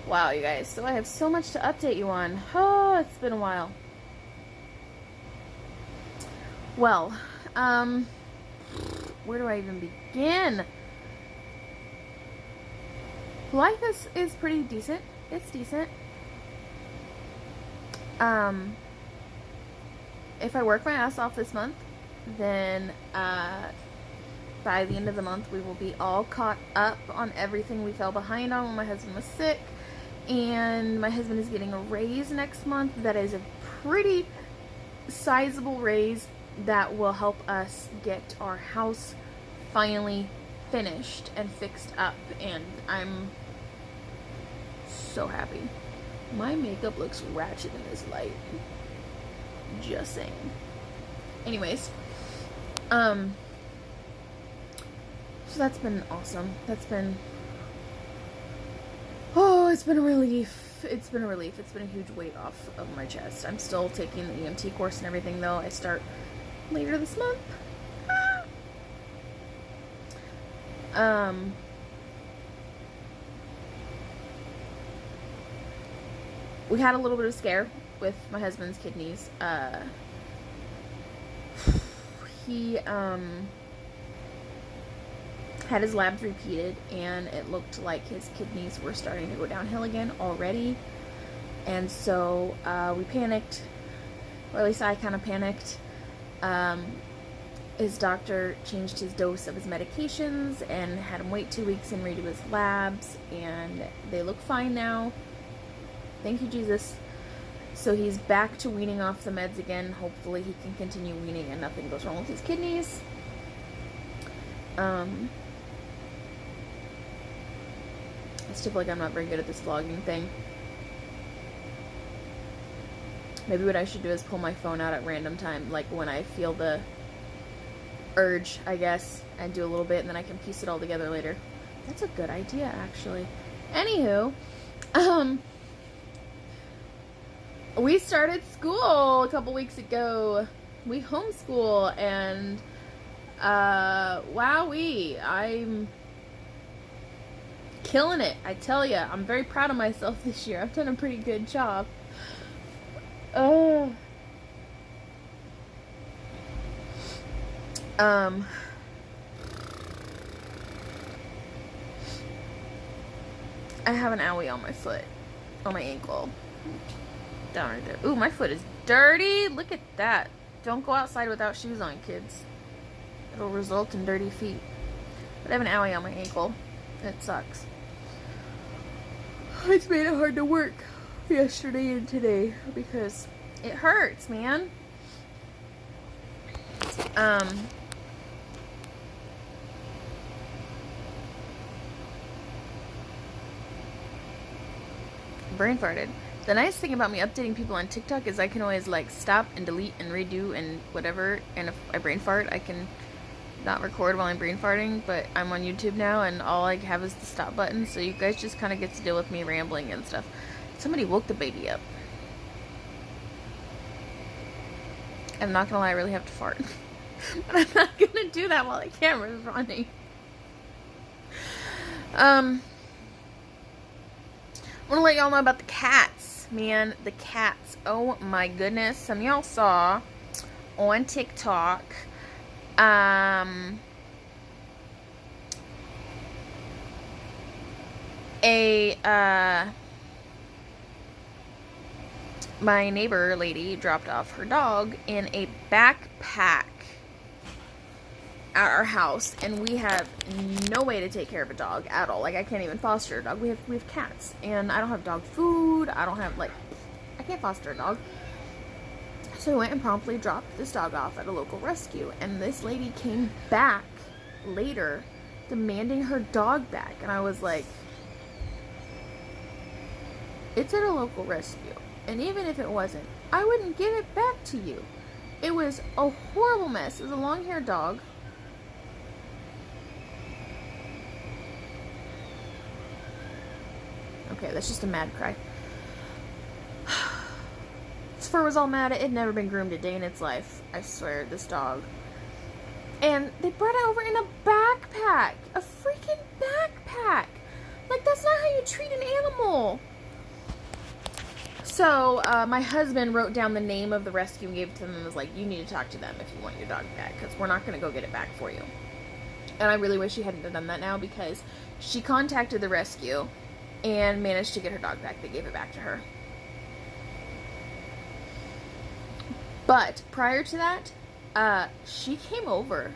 Wow, you guys. So I have so much to update you on. Oh, it's been a while. Well, where do I even begin? Life is pretty decent. It's decent. If I work my ass off this month, then by the end of the month we will be all caught up on everything we fell behind on when my husband was sick. And my husband is getting a raise next month. That is a pretty sizable raise that will help us get our house finally finished and fixed up. And I'm so happy. My makeup looks ratchet in this light. Just saying. Anyways, so that's been awesome. It's been a relief. It's been a relief. It's been a huge weight off of my chest. I'm still taking the EMT course and everything, though. I start later this month. We had a little bit of a scare with my husband's kidneys. He had his labs repeated, and it looked like his kidneys were starting to go downhill again already. And so we panicked, or at least I kind of panicked. His doctor changed his dose of his medications and had him wait 2 weeks and redo his labs, and they look fine now. Thank you, Jesus. So he's back to weaning off the meds again. Hopefully he can continue weaning and nothing goes wrong with his kidneys. I still feel like I'm not very good at this vlogging thing. Maybe what I should do is pull my phone out at random time, like when I feel the urge, I guess, and do a little bit, and then I can piece it all together later. That's a good idea, actually. Anywho, we started school a couple weeks ago. We homeschool, and wowee, I'm killing it. I tell ya, I'm very proud of myself this year. I've done a pretty good job. I have an owie on my foot, on my ankle, down right there. Ooh, my foot is dirty. Look at that. Don't go outside without shoes on, kids. It'll result in dirty feet. But I have an owie on my ankle. It sucks. It's made it hard to work yesterday and today because it hurts, man. Brain farted. The nice thing about me updating people on TikTok is I can always like stop and delete and redo and whatever, and if I brain fart I can not record while I'm brain farting, but I'm on YouTube now and all I have is the stop button, so you guys just kind of get to deal with me rambling and stuff. Somebody woke the baby up. I'm not gonna lie, I really have to fart. But I'm not gonna do that while the camera's running. I want to let y'all know about the cats, man. The cats. Oh my goodness. Some of y'all saw on TikTok, my neighbor lady dropped off her dog in a backpack at our house, and we have no way to take care of a dog at all. Like, I can't even foster a dog. We have cats, and I don't have dog food. I don't have, like, I can't foster a dog. So we went and promptly dropped this dog off at a local rescue, and this lady came back later demanding her dog back, and I was like, it's at a local rescue, and even if it wasn't, I wouldn't give it back to you. It was a horrible mess. It was a long-haired dog. Okay, that's just a mad cry. Its fur was all mad. It had never been groomed a day in its life. I swear, this dog. And they brought it over in a backpack. A freaking backpack. Like, that's not how you treat an animal. So, my husband wrote down the name of the rescue and gave it to them and was like, you need to talk to them if you want your dog back, because we're not going to go get it back for you. And I really wish she hadn't done that now, because she contacted the rescue and managed to get her dog back. They gave it back to her. But prior to that, she came over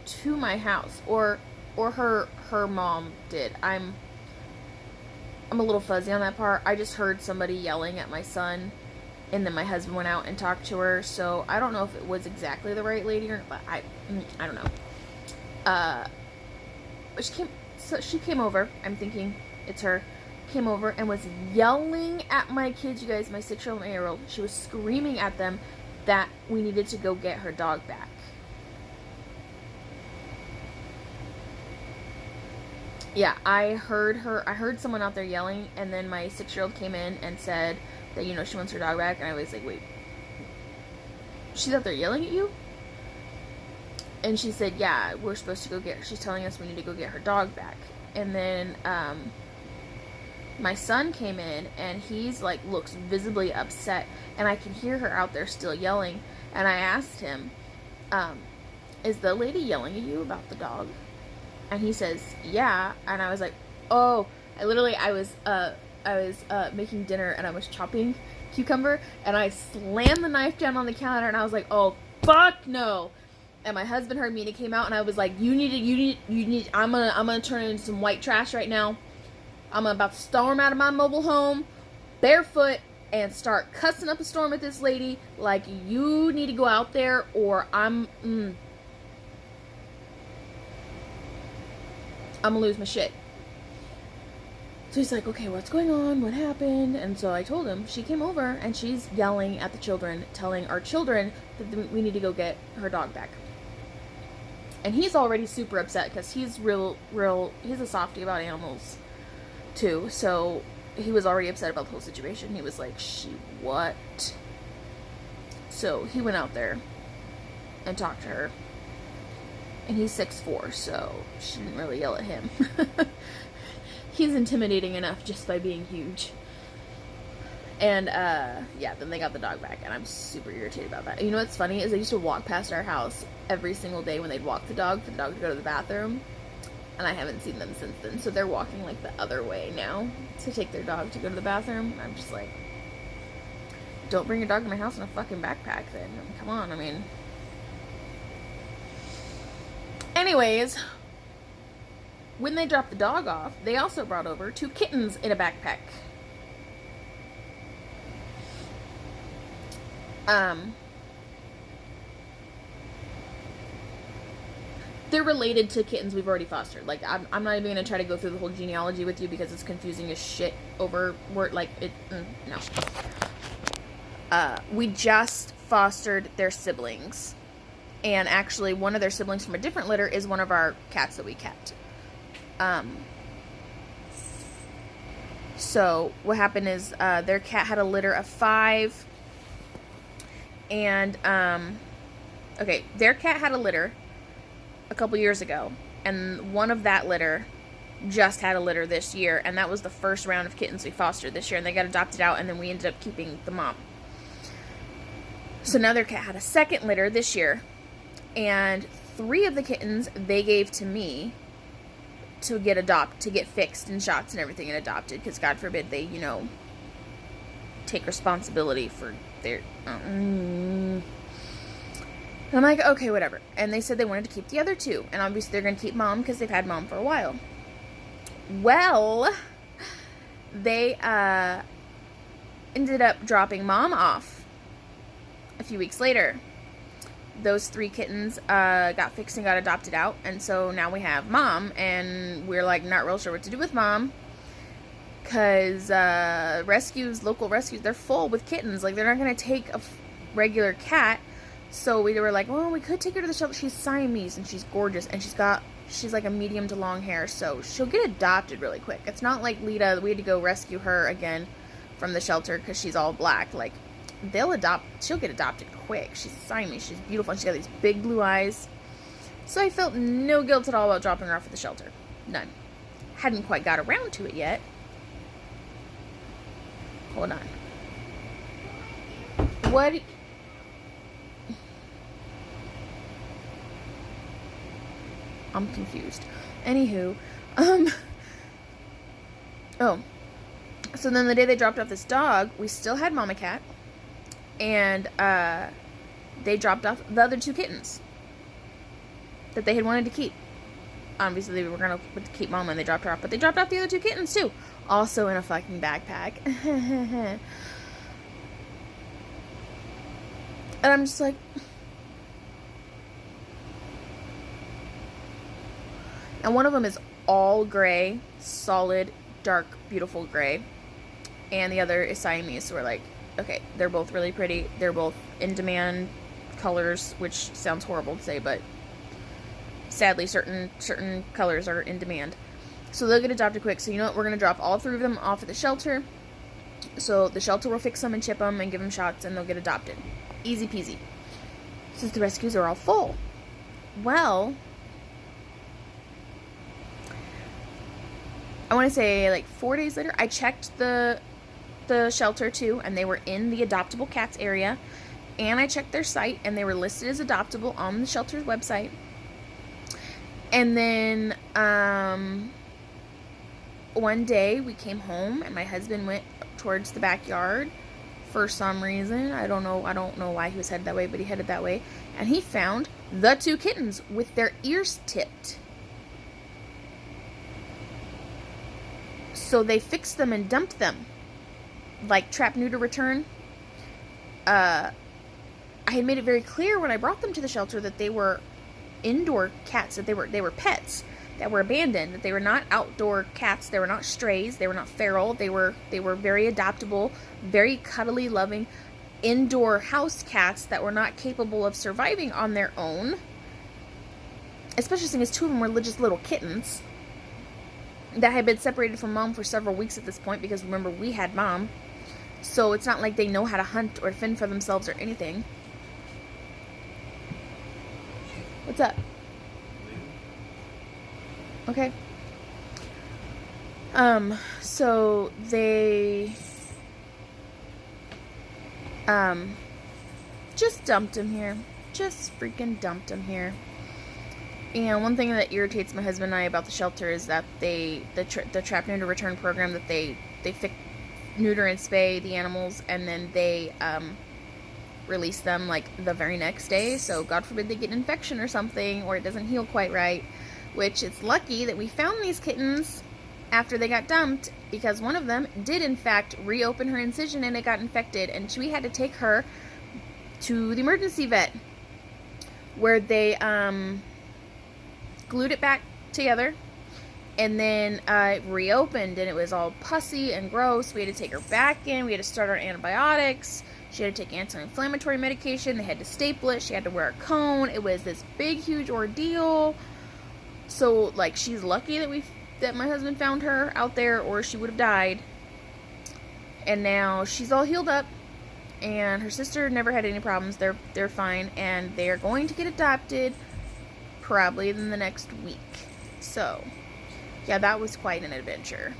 to my house, or her mom did. I'm a little fuzzy on that part. I just heard somebody yelling at my son, and then my husband went out and talked to her. So I don't know if it was exactly the right lady, or but I don't know. But she came over. I'm thinking it's her. Came over and was yelling at my kids, you guys, my 6-year-old and 8-year-old. She was screaming at them that we needed to go get her dog back. Yeah, I heard someone out there yelling, and then my 6-year-old came in and said that, you know, she wants her dog back, and I was like, wait, she's out there yelling at you? And she said, yeah, we're supposed to go get her. She's telling us we need to go get her dog back. And then, my son came in, and he's like, looks visibly upset, and I can hear her out there still yelling. And I asked him, is the lady yelling at you about the dog? And he says, yeah. And I was like, oh, I was making dinner, and I was chopping cucumber, and I slammed the knife down on the counter, and I was like, oh, fuck no. And my husband heard me, and he came out, and I was like, you need, I'm gonna turn into some white trash right now. I'm about to storm out of my mobile home, barefoot, and start cussing up a storm at this lady. Like, you need to go out there, or I'm gonna lose my shit. So he's like, okay, what's going on? What happened? And so I told him, she came over, and she's yelling at the children, telling our children that we need to go get her dog back. And he's already super upset, because he's he's a softie about animals too, so he was already upset about the whole situation. He was like, what? So he went out there and talked to her, and he's 6'4", so she didn't really yell at him. He's intimidating enough just by being huge. And yeah, then they got the dog back, and I'm super irritated about that. You know what's funny is I used to walk past our house every single day when they'd walk the dog for the dog to go to the bathroom. And I haven't seen them since then. So they're walking like the other way now to take their dog to go to the bathroom. And I'm just like, don't bring your dog to my house in a fucking backpack then. I mean, come on, I mean. Anyways, when they dropped the dog off, they also brought over 2 kittens in a backpack. They're related to kittens we've already fostered. Like, I'm not even going to try to go through the whole genealogy with you, because it's confusing as shit over word, like, no. We just fostered their siblings. And actually, one of their siblings from a different litter is one of our cats that we kept. So, what happened is, their cat had a litter of 5. And, okay, their cat had a litter a couple years ago, and one of that litter just had a litter this year, and that was the first round of kittens we fostered this year, and they got adopted out, and then we ended up keeping the mom. So now their cat had a second litter this year, and 3 of the kittens they gave to me to get fixed and shots and everything and adopted, because God forbid they, you know, take responsibility for their I'm like, okay, whatever. And they said they wanted to keep the other 2. And obviously they're going to keep mom, because they've had mom for a while. Well, they ended up dropping mom off a few weeks later. Those 3 kittens got fixed and got adopted out. And so now we have mom. And we're like not real sure what to do with mom. Because local rescues, they're full with kittens. Like, they're not going to take a regular cat. So we were like, well, we could take her to the shelter. She's Siamese, and she's gorgeous, and she's like a medium to long hair, so she'll get adopted really quick. It's not like Lita, we had to go rescue her again from the shelter because she's all black. Like, she'll get adopted quick. She's Siamese, she's beautiful, and she's got these big blue eyes. So I felt no guilt at all about dropping her off at the shelter. None. Hadn't quite got around to it yet. Hold on. What? I'm confused. Anywho, oh, so then the day they dropped off this dog, we still had Mama Cat, and they dropped off the other 2 kittens that they had wanted to keep. Obviously, they were gonna keep Mama, and they dropped her off, but they dropped off the other 2 kittens too, also in a fucking backpack. And I'm just like, and one of them is all gray, solid, dark, beautiful gray. And the other is Siamese. So we're like, okay, they're both really pretty. They're both in demand colors, which sounds horrible to say, but sadly, certain colors are in demand. So they'll get adopted quick. So you know what? We're going to drop all 3 of them off at the shelter. So the shelter will fix them and chip them and give them shots, and they'll get adopted. Easy peasy. Since the rescues are all full. Well, I want to say like 4 days later, I checked the shelter too, and they were in the adoptable cats area. And I checked their site, and they were listed as adoptable on the shelter's website. And then one day we came home, and my husband went towards the backyard for some reason. I don't know why he was headed that way, but he headed that way, and he found the 2 kittens with their ears tipped. So they fixed them and dumped them, like trap, neuter, return. I had made it very clear when I brought them to the shelter that they were indoor cats, that they were pets that were abandoned, that they were not outdoor cats, they were not strays, they were not feral, they were very adoptable, very cuddly, loving, indoor house cats that were not capable of surviving on their own, especially seeing as 2 of them were just little kittens that had been separated from Mom for several weeks at this point, because remember, we had Mom, so it's not like they know how to hunt or fend for themselves or anything. What's up? Okay. So they just dumped him here. Just freaking dumped him here. And one thing that irritates my husband and I about the shelter is that the trap, neuter, return program, that they neuter and spay the animals, and then they release them like the very next day. So God forbid they get an infection or something, or it doesn't heal quite right. Which it's lucky that we found these kittens after they got dumped, because one of them did in fact reopen her incision and it got infected, and we had to take her to the emergency vet, where they glued it back together, and then it reopened, and it was all pussy and gross. We had to take her back in. We had to start our antibiotics. She had to take anti-inflammatory medication. They had to staple it. She had to wear a cone. It was this big, huge ordeal. So, like, she's lucky that my husband found her out there, or she would have died. And now she's all healed up, and her sister never had any problems. They're fine, and they are going to get adopted probably in the next week. So, yeah, that was quite an adventure.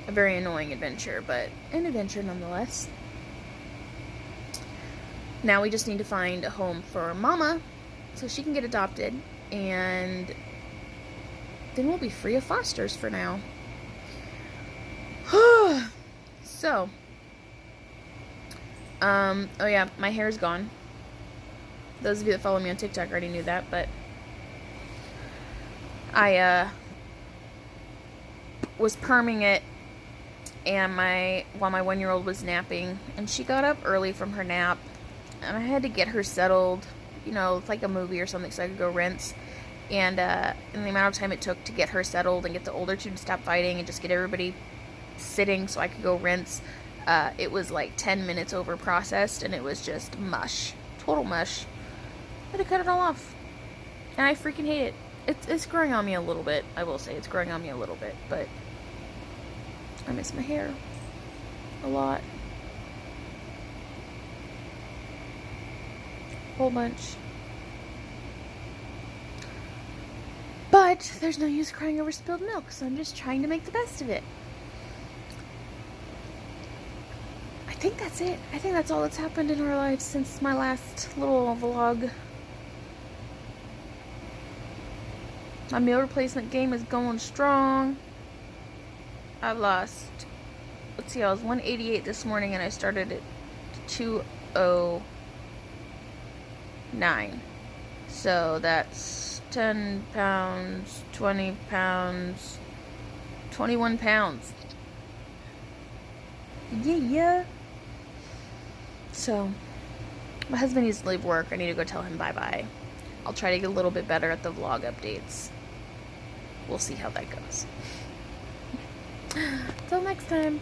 A very annoying adventure, but an adventure nonetheless. Now we just need to find a home for Mama so she can get adopted, and then we'll be free of fosters for now. So, oh yeah, my hair's gone. Those of you that follow me on TikTok already knew that, but I was perming it, and while my 1-year-old was napping, and she got up early from her nap, and I had to get her settled, you know, it's like a movie or something, so I could go rinse. And in the amount of time it took to get her settled and get the older 2 to stop fighting and just get everybody sitting so I could go rinse, it was like 10 minutes over processed, and it was just mush. Total mush. I had to cut it all off. And I freaking hate it. It's growing on me a little bit. I will say it's growing on me a little bit, but I miss my hair a lot. Whole bunch. But there's no use crying over spilled milk, so I'm just trying to make the best of it. I think that's it. I think that's all that's happened in our lives since my last little vlog. My meal replacement game is going strong. I lost, let's see, I was 188 this morning and I started at 209. So that's 10 pounds, 20 pounds, 21 pounds. Yeah. So, my husband needs to leave work. I need to go tell him bye-bye. I'll try to get a little bit better at the vlog updates. We'll see how that goes. Till next time.